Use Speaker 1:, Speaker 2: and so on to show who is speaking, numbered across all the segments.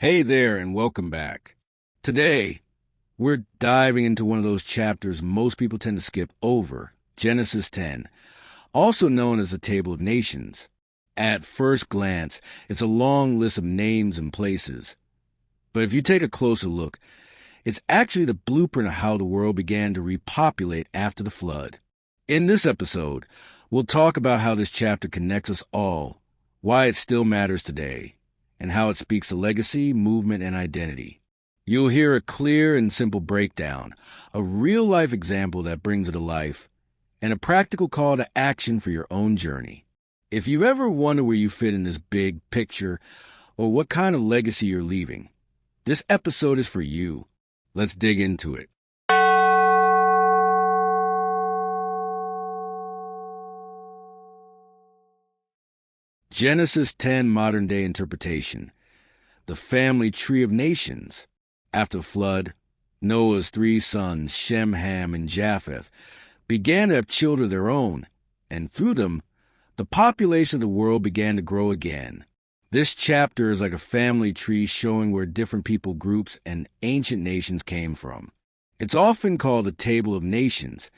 Speaker 1: Hey there, and welcome back. Today, we're diving into one of those chapters most people tend to skip over, Genesis 10, also known as the Table of Nations. At first glance, it's a long list of names and places. But if you take a closer look, it's actually the blueprint of how the world began to repopulate after the flood. In this episode, we'll talk about how this chapter connects us all, why it still matters today, and how it speaks to legacy, movement, and identity. You'll hear a clear and simple breakdown, a real-life example that brings it to life, and a practical call to action for your own journey. If you ever wonder where you fit in this big picture or what kind of legacy you're leaving, this episode is for you. Let's dig into it. Genesis 10 modern-day interpretation. The family tree of nations. After the flood, Noah's three sons, Shem, Ham, and Japheth, began to have children of their own, and through them, the population of the world began to grow again. This chapter is like a family tree showing where different people groups and ancient nations came from. It's often called the Table of Nations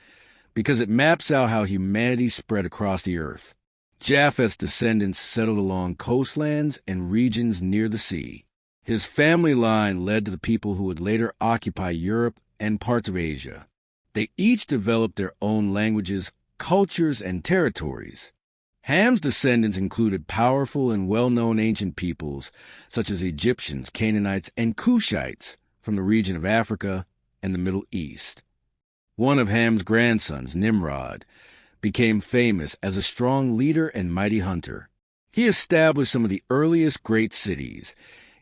Speaker 1: because it maps out how humanity spread across the earth. Japheth's descendants settled along coastlands and regions near the sea. His family line led to the people who would later occupy Europe and parts of Asia. They each developed their own languages, cultures, and territories. Ham's descendants included powerful and well-known ancient peoples such as Egyptians, Canaanites, and Cushites from the region of Africa and the Middle East. One of Ham's grandsons, Nimrod, became famous as a strong leader and mighty hunter. He established some of the earliest great cities,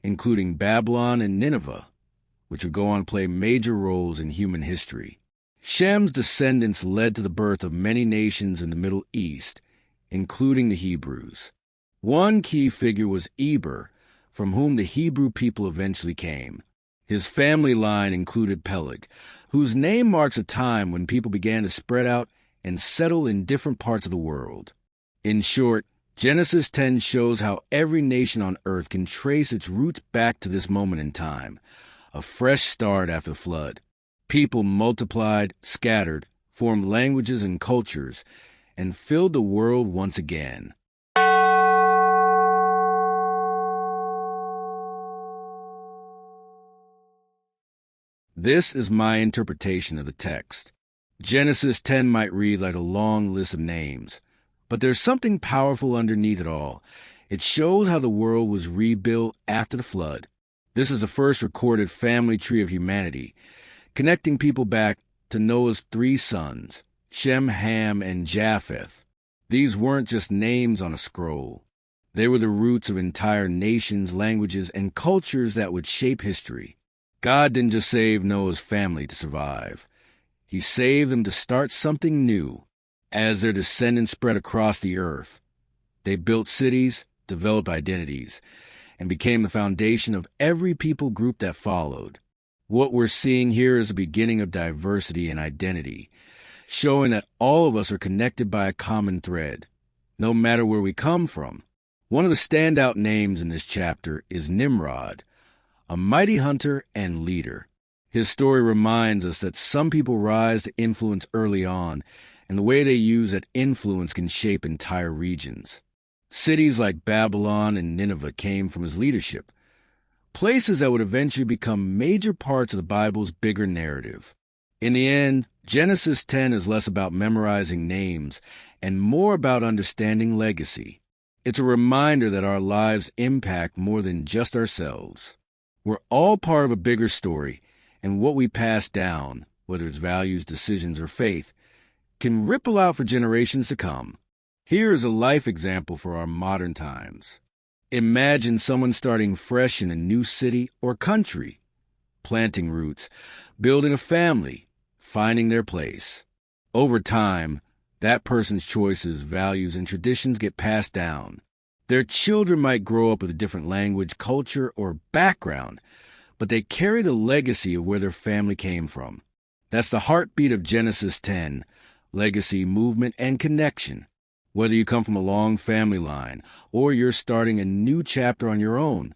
Speaker 1: including Babylon and Nineveh, which would go on to play major roles in human history. Shem's descendants led to the birth of many nations in the Middle East, including the Hebrews. One key figure was Eber, from whom the Hebrew people eventually came. His family line included Peleg, whose name marks a time when people began to spread out and settle in different parts of the world. In short, Genesis 10 shows how every nation on earth can trace its roots back to this moment in time, a fresh start after the flood. People multiplied, scattered, formed languages and cultures, and filled the world once again. This is my interpretation of the text. Genesis 10 might read like a long list of names, but there's something powerful underneath it all. It shows how the world was rebuilt after the flood. This is the first recorded family tree of humanity, connecting people back to Noah's three sons, Shem, Ham, and Japheth. These weren't just names on a scroll. They were the roots of entire nations, languages, and cultures that would shape history. God didn't just save Noah's family to survive. He saved them to start something new. As their descendants spread across the earth, they built cities, developed identities, and became the foundation of every people group that followed. What we're seeing here is the beginning of diversity and identity, showing that all of us are connected by a common thread, no matter where we come from. One of the standout names in this chapter is Nimrod, a mighty hunter and leader. His story reminds us that some people rise to influence early on, and the way they use that influence can shape entire regions. Cities like Babylon and Nineveh came from his leadership, places that would eventually become major parts of the Bible's bigger narrative. In the end, Genesis 10 is less about memorizing names and more about understanding legacy. It's a reminder that our lives impact more than just ourselves. We're all part of a bigger story, and what we pass down, whether it's values, decisions, or faith, can ripple out for generations to come. Here is a life example for our modern times. Imagine someone starting fresh in a new city or country, planting roots, building a family, finding their place. Over time, that person's choices, values, and traditions get passed down. Their children might grow up with a different language, culture, or background, but they carry the legacy of where their family came from. That's the heartbeat of Genesis 10, legacy, movement, and connection. Whether you come from a long family line or you're starting a new chapter on your own,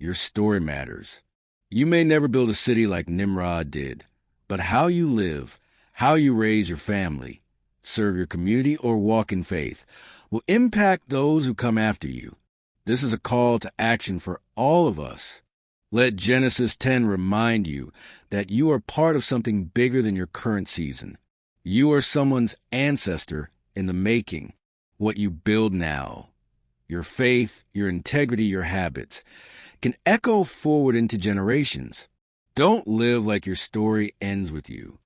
Speaker 1: Your story matters. You may never build a city like Nimrod did, but how you live, how you raise your family, serve your community, or walk in faith will impact those who come after you. This is a call to action for all of us. Let Genesis 10 remind you that you are part of something bigger than your current season. You are someone's ancestor in the making. What you build now, your faith, your integrity, your habits, can echo forward into generations. Don't live like your story ends with you.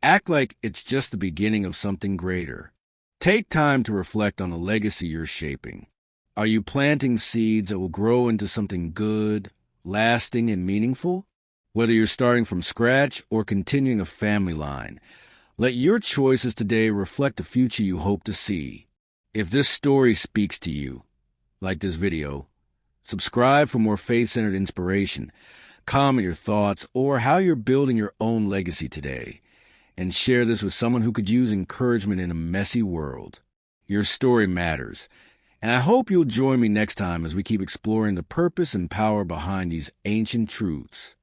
Speaker 1: Act like it's just the beginning of something greater. Take time to reflect on the legacy you're shaping. Are you planting seeds that will grow into something good, lasting, and meaningful? Whether you're starting from scratch or continuing a family line, let your choices today reflect the future you hope to see. If this story speaks to you, like this video, subscribe for more faith-centered inspiration, comment your thoughts or how you're building your own legacy today, and share this with someone who could use encouragement in a messy world. Your story matters, and I hope you'll join me next time as we keep exploring the purpose and power behind these ancient truths.